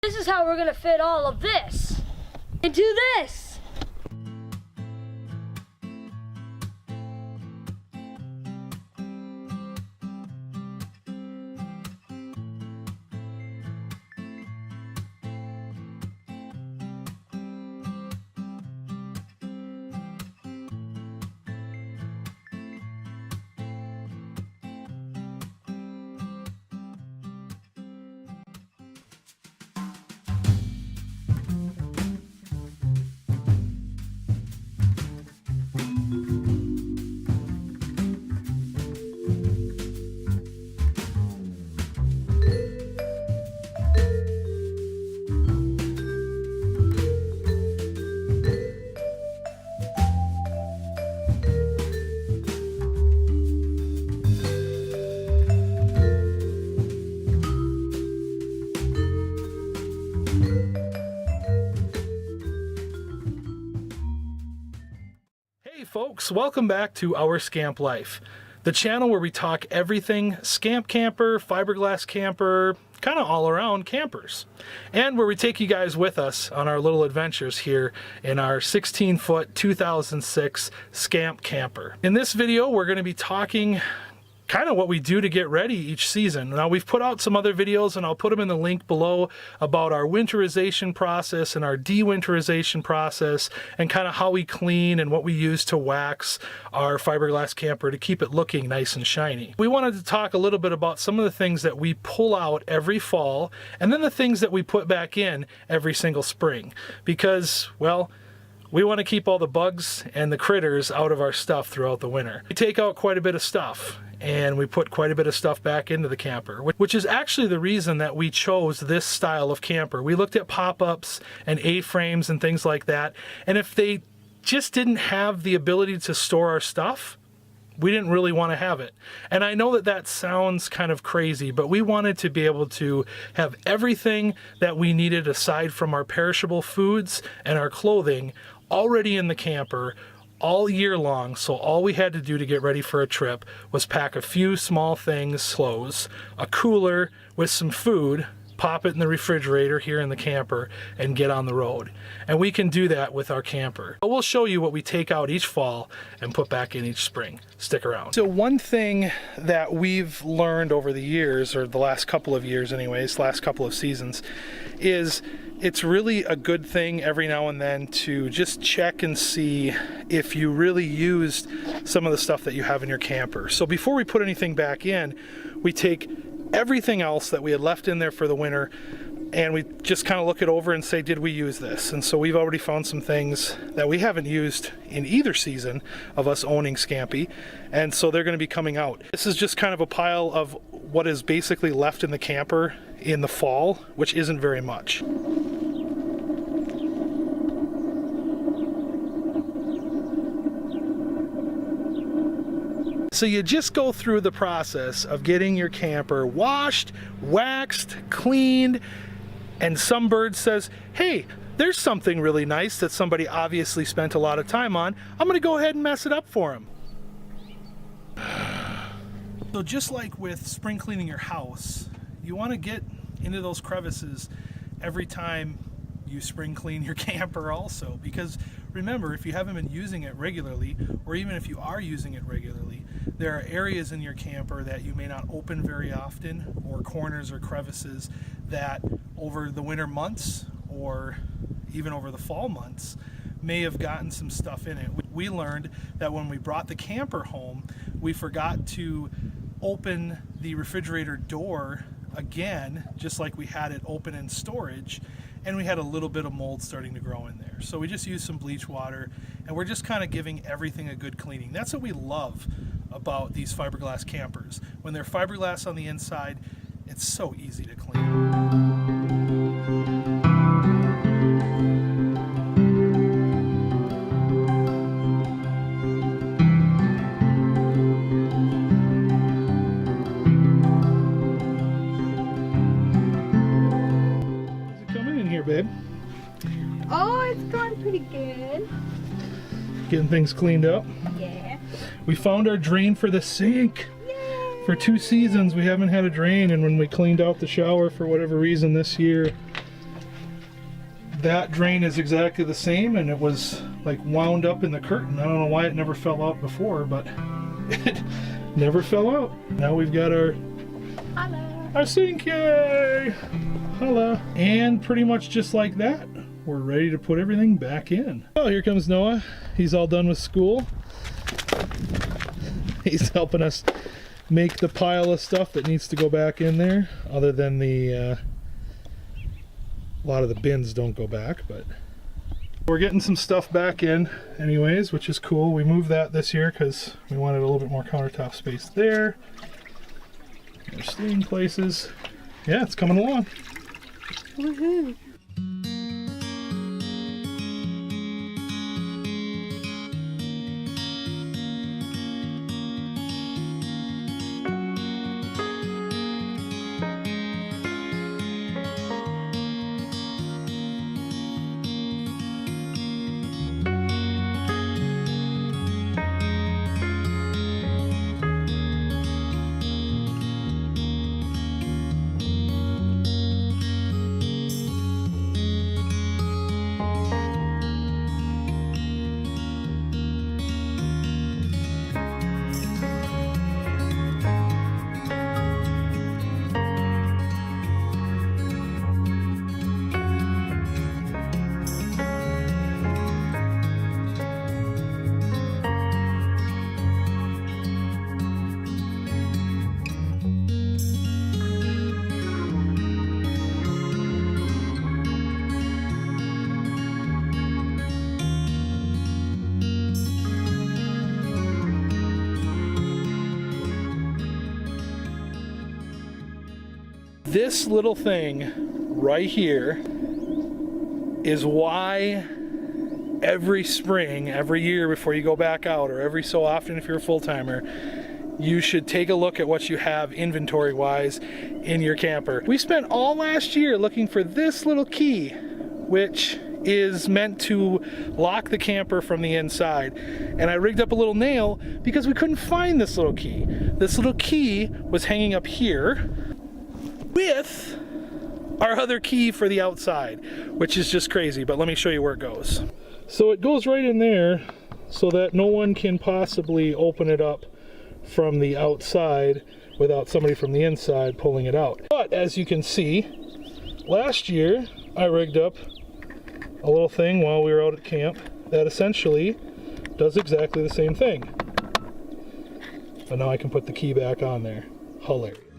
This is how we're gonna fit all of this into this. Hey folks, welcome back to Our Scamp Life, the channel where we talk everything Scamp camper, fiberglass camper, kind of all around campers, and where we take you guys with us on our little adventures here in our 16-foot 2006 Scamp camper. In this video, we're going to be talking kind of what we do to get ready each season. Now, we've put out some other videos, and I'll put them in the link below, about our winterization process and our de-winterization process, and kind of how we clean and what we use to wax our fiberglass camper to keep it looking nice and shiny. We wanted to talk a little bit about some of the things that we pull out every fall, and then the things that we put back in every single spring, because, well, we want to keep all the bugs and the critters out of our stuff throughout the winter. We take out quite a bit of stuff, and we put quite a bit of stuff back into the camper, which is actually the reason that we chose this style of camper. We looked at pop-ups and A-frames and things like that, and if they just didn't have the ability to store our stuff, we didn't really want to have it. And I know that that sounds kind of crazy, but we wanted to be able to have everything that we needed aside from our perishable foods and our clothing already in the camper all year long. So all we had to do to get ready for a trip was pack a few small things, clothes, a cooler with some food, pop it in the refrigerator here in the camper, and get on the road. And we can do that with our camper. We'll show you what we take out each fall and put back in each spring. Stick around. So one thing that we've learned over the years, or the last couple of years anyways, last couple of seasons, is it's really a good thing every now and then to just check and see if you really used some of the stuff that you have in your camper. So before we put anything back in, we take everything else that we had left in there for the winter, and we just kind of look it over and say, did we use this? And so we've already found some things that we haven't used in either season of us owning Scampy, and so they're going to be coming out. This is just kind of a pile of what is basically left in the camper in the fall, which isn't very much. So you just go through the process of getting your camper washed, waxed, cleaned, and some bird says, hey, there's something really nice that somebody obviously spent a lot of time on. I'm gonna go ahead and mess it up for him. So just like with spring cleaning your house, you wanna get into those crevices every time you spring clean your camper also, because remember, if you haven't been using it regularly, or even if you are using it regularly, there are areas in your camper that you may not open very often, or corners or crevices that over the winter months or even over the fall months may have gotten some stuff in it. We learned that when we brought the camper home, we forgot to open the refrigerator door again, just like we had it open in storage, and we had a little bit of mold starting to grow in there. So we just used some bleach water, and we're just kind of giving everything a good cleaning. That's what we love about these fiberglass campers. When they're fiberglass on the inside, it's so easy to clean. Babe? Oh, it's going pretty good. Getting things cleaned up. Yeah. We found our drain for the sink. Yay. For 2 seasons we haven't had a drain, and when we cleaned out the shower for whatever reason this year, that drain is exactly the same, and it was like wound up in the curtain. I don't know why it never fell out before, but it never fell out. Now we've got our sink, yay! Holla. And pretty much just like that, we're ready to put everything back in. Oh, here comes Noah. He's all done with school. He's helping us make the pile of stuff that needs to go back in there, other than the a lot of the bins don't go back, but we're getting some stuff back in anyways, which is cool. We moved that this year because we wanted a little bit more countertop space there. There's steam places. Yeah, it's coming along. Woohoo! This little thing right here is why every spring, every year before you go back out, or every so often if you're a full-timer, you should take a look at what you have inventory-wise in your camper. We spent all last year looking for this little key, which is meant to lock the camper from the inside. And I rigged up a little nail because we couldn't find this little key. This little key was hanging up here with our other key for the outside, which is just crazy, but let me show you where it goes. So it goes right in there so that no one can possibly open it up from the outside without somebody from the inside pulling it out. But as you can see, last year I rigged up a little thing while we were out at camp that essentially does exactly the same thing. But now I can put the key back on there. Hilarious.